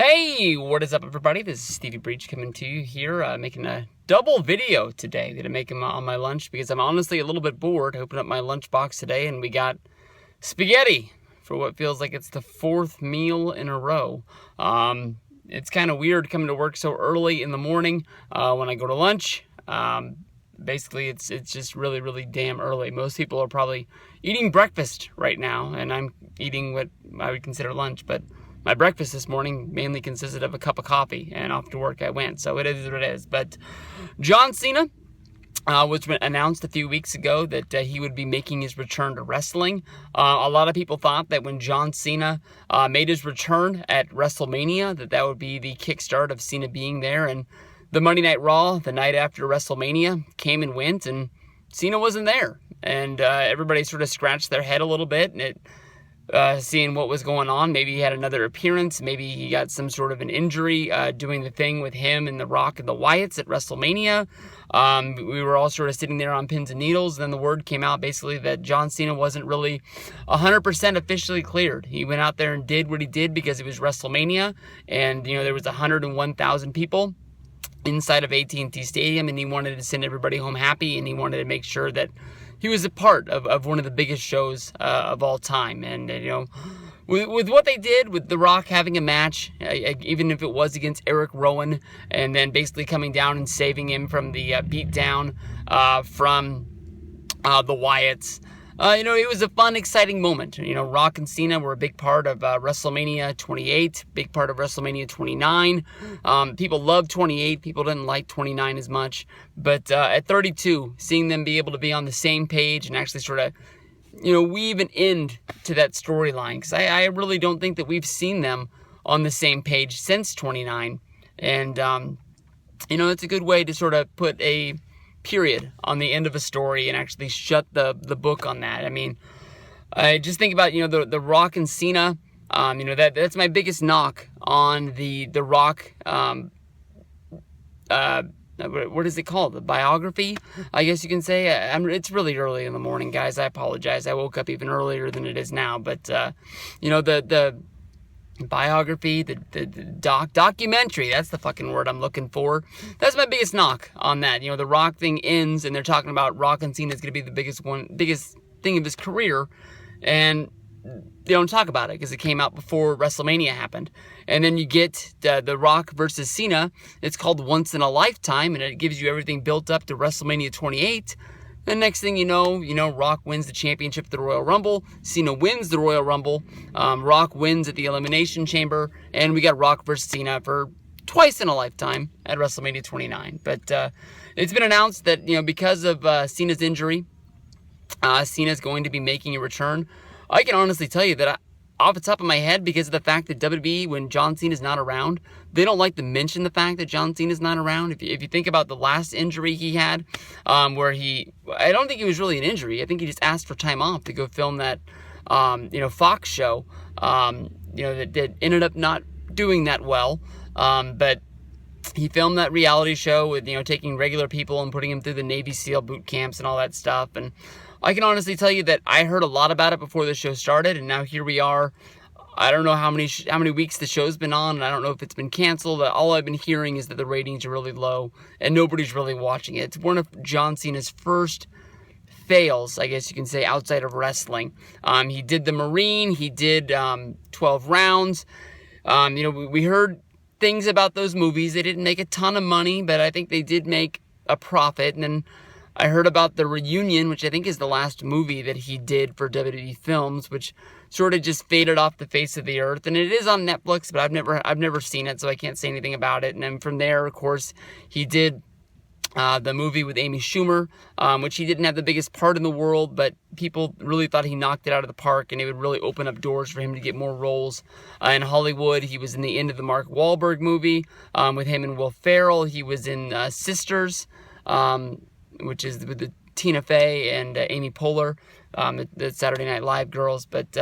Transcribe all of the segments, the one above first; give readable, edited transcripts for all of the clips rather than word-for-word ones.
Hey, what is up, everybody? This is Stevie Breach coming to you here, making a double video today that I'm making on my lunch because I'm honestly a little bit bored. I opened up my lunchbox today and we got spaghetti for what feels like it's the fourth meal in a row. It's kind of weird coming to work so early in the morning when I go to lunch. Basically, it's just really damn early. Most people are probably eating breakfast right now, and I'm eating what I would consider lunch, but my breakfast this morning mainly consisted of a cup of coffee, and off to work I went, so it is what it is. But John Cena was announced a few weeks ago that he would be making his return to wrestling. A lot of people thought that when John Cena made his return at WrestleMania, that would be the kickstart of Cena being there, and the Monday Night Raw, the night after WrestleMania, came and went, and Cena wasn't there. And everybody sort of scratched their head a little bit, and seeing what was going on. Maybe he had another appearance. Maybe he got some sort of an injury doing the thing with him and The Rock and the Wyatts at WrestleMania. We were all sort of sitting there on pins and needles. And then the word came out basically that John Cena wasn't really 100% officially cleared. He went out there and did what he did because it was WrestleMania. And, you know, there was 101,000 people inside of AT&T Stadium, and he wanted to send everybody home happy, and he wanted to make sure that he was a part of one of the biggest shows of all time. And, you know, with what they did, with The Rock having a match, even if it was against Eric Rowan, and then basically coming down and saving him from the beatdown from the Wyatts, you know, it was a fun, exciting moment. You know, Rock and Cena were a big part of WrestleMania 28, big part of WrestleMania 29. People loved 28. People didn't like 29 as much. But at 32, seeing them be able to be on the same page and actually sort of, you know, weave an end to that storyline. Because I really don't think that we've seen them on the same page since 29. And, you know, it's a good way to sort of put a period on the end of a story and actually shut the book on that. I mean, I just think about, you know, the Rock and Cena. You know, that's my biggest knock on the Rock. What is it called? The biography, I guess you can say. It's really early in the morning, guys. I apologize. I woke up even earlier than it is now. But you know, the biography, the documentary, that's the fucking word I'm looking for. That's my biggest knock on that. You know, the Rock thing ends and they're talking about Rock and Cena is going to be the biggest thing of his career, and they don't talk about it because it came out before WrestleMania happened. And then you get the Rock versus Cena. It's called Once in a Lifetime, and it gives you everything built up to WrestleMania 28. The next thing you know, Rock wins the championship at the Royal Rumble. Cena wins the Royal Rumble. Rock wins at the Elimination Chamber. And we got Rock versus Cena for twice in a lifetime at WrestleMania 29. But it's been announced that, you know, because of Cena's injury, Cena's going to be making a return. I can honestly tell you that off the top of my head, because of the fact that WWE, when John Cena's not around, they don't like to mention the fact that John Cena's not around. If you think about the last injury he had, where I don't think it was really an injury. I think he just asked for time off to go film that, you know, Fox show, you know, that ended up not doing that well. But he filmed that reality show with, you know, taking regular people and putting them through the Navy SEAL boot camps and all that stuff. And I can honestly tell you that I heard a lot about it before the show started, and now here we are. I don't know how many weeks the show's been on, and I don't know if it's been canceled. All I've been hearing is that the ratings are really low, and nobody's really watching it. It's one of John Cena's first fails, I guess you can say, outside of wrestling. He did The Marine. He did 12 Rounds. You know, we heard things about those movies. They didn't make a ton of money, but I think they did make a profit. And then I heard about The Reunion, which I think is the last movie that he did for WWE Films, which sort of just faded off the face of the earth. And it is on Netflix, but I've never seen it, so I can't say anything about it. And then from there, of course, he did the movie with Amy Schumer, which he didn't have the biggest part in the world, but people really thought he knocked it out of the park, and it would really open up doors for him to get more roles in Hollywood. He was in the end of the Mark Wahlberg movie with him and Will Ferrell. He was in Sisters, which is with the Tina Fey and Amy Poehler, the Saturday Night Live girls. But,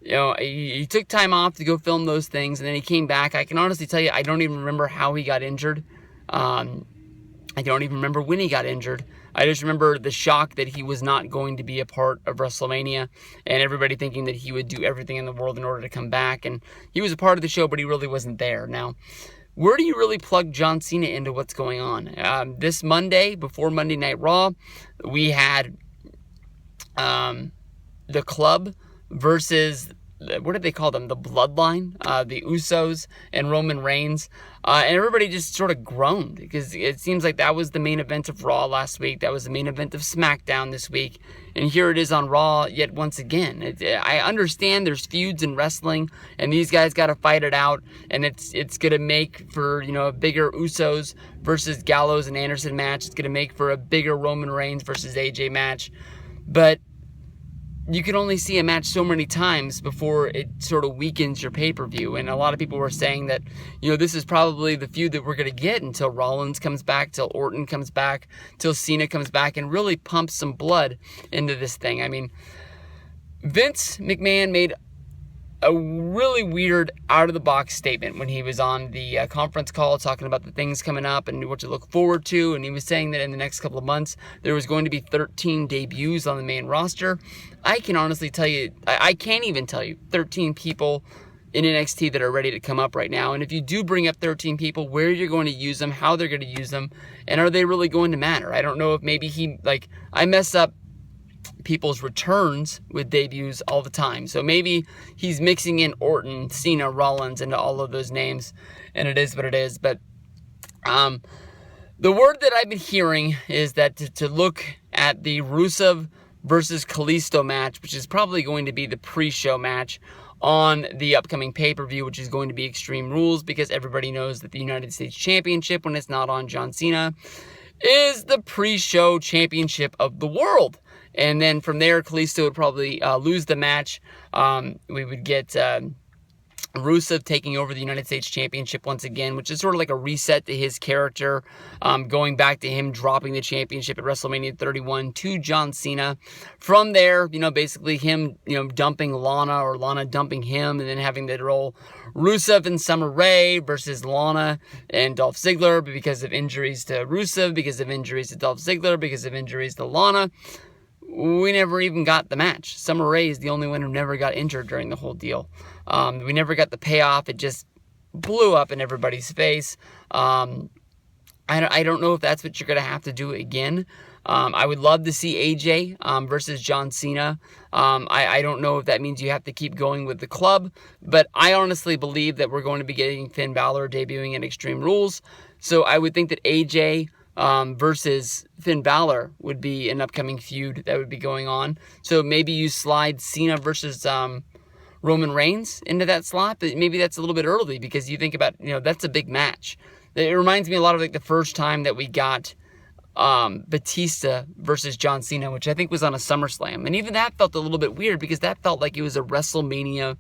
you know, he took time off to go film those things, and then he came back. I can honestly tell you, I don't even remember how he got injured. I don't even remember when he got injured. I just remember the shock that he was not going to be a part of WrestleMania, and everybody thinking that he would do everything in the world in order to come back. And he was a part of the show, but he really wasn't there. Now, where do you really plug John Cena into what's going on? This Monday, before Monday Night Raw, we had the Club versus, what did they call them? The Bloodline, the Usos and Roman Reigns. And everybody just sort of groaned because it seems like that was the main event of Raw last week. That was the main event of SmackDown this week. And here it is on Raw yet once again. I understand there's feuds in wrestling and these guys got to fight it out. And it's going to make for, a bigger Usos versus Gallows and Anderson match. It's going to make for a bigger Roman Reigns versus AJ match. But you can only see a match so many times before it sort of weakens your pay-per-view. And a lot of people were saying that, this is probably the feud that we're going to get until Rollins comes back, till Orton comes back, till Cena comes back, and really pumps some blood into this thing. I mean, Vince McMahon made a really weird out-of-the-box statement when he was on the conference call talking about the things coming up and what to look forward to, and he was saying that in the next couple of months there was going to be 13 debuts on the main roster. I can honestly tell you, I can't even tell you 13 people in NXT that are ready to come up right now, and if you do bring up 13 people, where you're going to use them, how they're going to use them, and are they really going to matter? I don't know if maybe I mess up people's returns with debuts all the time. So maybe he's mixing in Orton, Cena, Rollins into all of those names, and it is what it is. But the word that I've been hearing is that to look at the Rusev versus Kalisto match, which is probably going to be the pre-show match on the upcoming pay-per-view, which is going to be Extreme Rules, because everybody knows that the United States Championship, when it's not on John Cena, is the pre-show championship of the world. And then from there, Kalisto would probably lose the match. We would get Rusev taking over the United States Championship once again, which is sort of like a reset to his character, going back to him dropping the championship at WrestleMania 31 to John Cena. From there, basically him, dumping Lana or Lana dumping him, and then having the role Rusev and Summer Rae versus Lana and Dolph Ziggler, but because of injuries to Rusev, because of injuries to Dolph Ziggler, because of injuries to Lana, we never even got the match. Summer Rae is the only one who never got injured during the whole deal. We never got the payoff. It just blew up in everybody's face. I don't know if that's what you're going to have to do again. I would love to see AJ versus John Cena. I don't know if that means you have to keep going with the Club, but I honestly believe that we're going to be getting Finn Balor debuting in Extreme Rules. So I would think that AJ versus Finn Balor would be an upcoming feud that would be going on. So maybe you slide Cena versus Roman Reigns into that slot, but maybe that's a little bit early because you think about, that's a big match. It reminds me a lot of the first time that we got Batista versus John Cena, which I think was on a SummerSlam. And even that felt a little bit weird because that felt like it was a WrestleMania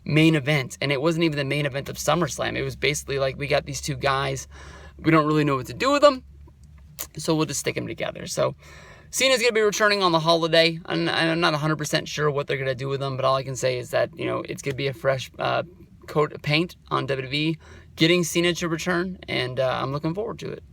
main event, and it wasn't even the main event of SummerSlam. It was basically like, we got these two guys, we don't really know what to do with them, so we'll just stick them together. So Cena's going to be returning on the holiday. I'm not 100% sure what they're going to do with him, but all I can say is that, it's going to be a fresh coat of paint on WWE, getting Cena to return, and I'm looking forward to it.